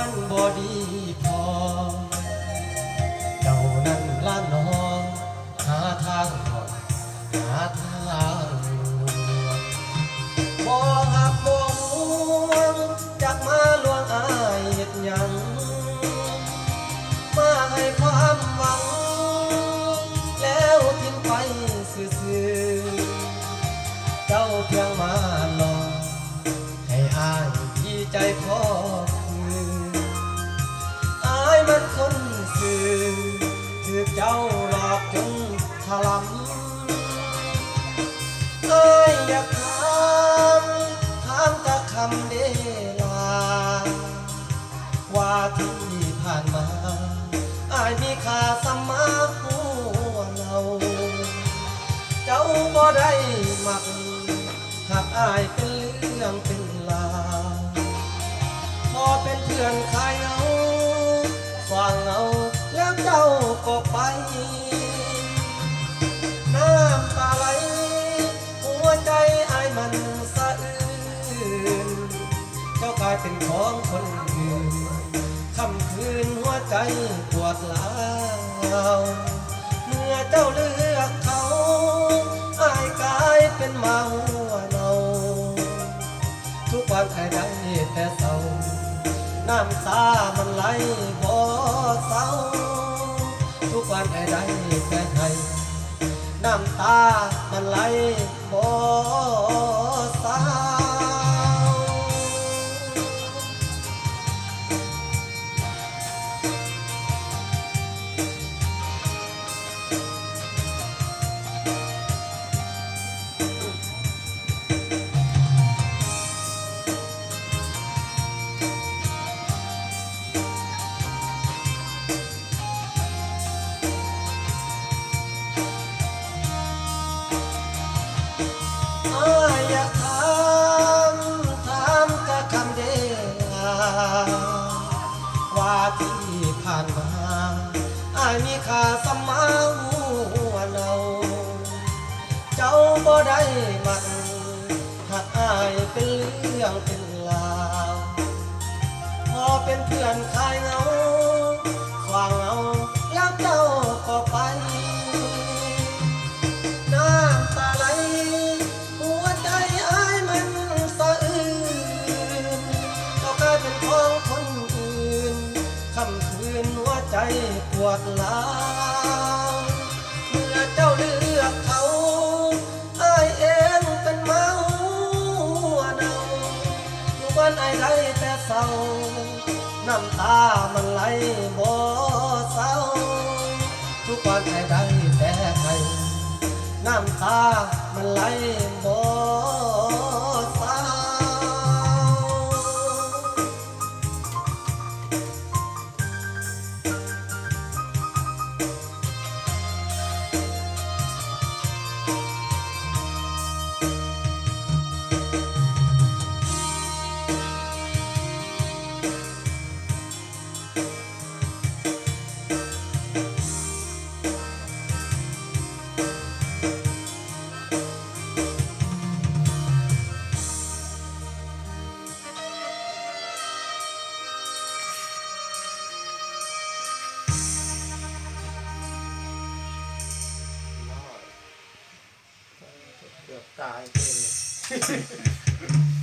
มันบ่ดีพอเจ้านั้นละนอหาทางถอนหาทางบ่หักบ่ห่วงจักมาลวงอายเฮ็ดหยังมาให้ความหวังแล้วทิ้งไปซื่อๆเจ้าเพียงมาหลอกให้อายดีใจพอคืออายมันคนซื่อถูกเจ้าหลอกจนถลำอายอยากถามแต่คำเดลาว่าที่ผ่านมาอายมีค่าสมาหัวเราเจ้าบ่ได้มักหากอายเป็นเรื่องเป็นราวพอเป็นเพื่อนขายเอาฟังเอาแล้วเจ้าก็ไปน้ำตาไหลหัวใจอายมันสะอื้นเจ้ากลายเป็นของคนอื่นค่ำคืนหัวใจปวดร้าวเมื่อเจ้าเลือกเขาอายกลายเป็นหมาหัวเนาทุกวันอายได้แต่เศร้าน้ำตามันไหลบ่เศร้าทุกวันอายได้แต่ให้น้ำตามันไหลบ่เศร้าอยากถามแต่คำเดียวว่าที่ผ่านมาอายมีค่าสมาหัวเราเจ้าบ่ได้มันหากอายเป็นเรื่องเป็นราวพอเป็นเพื่อนคลายเหงาฟังเอาแล้วเจ้าก็ไปน้ำตาไหลหัวใจอายมันสะอื้นเจ้ากลายเป็นของคนอื่นค่ำคืนหัวใจปวดร้าวเมื่อเจ้าเลือกเขาอายเองเป็นเมาหัวเนาทุกวันอายได้แต่เศร้าน้ำตามันไหลบ่เศร้าทุกวันอายได้แต่ให้น้ำตามันไหลบ่เศร้าเกือบตายเลย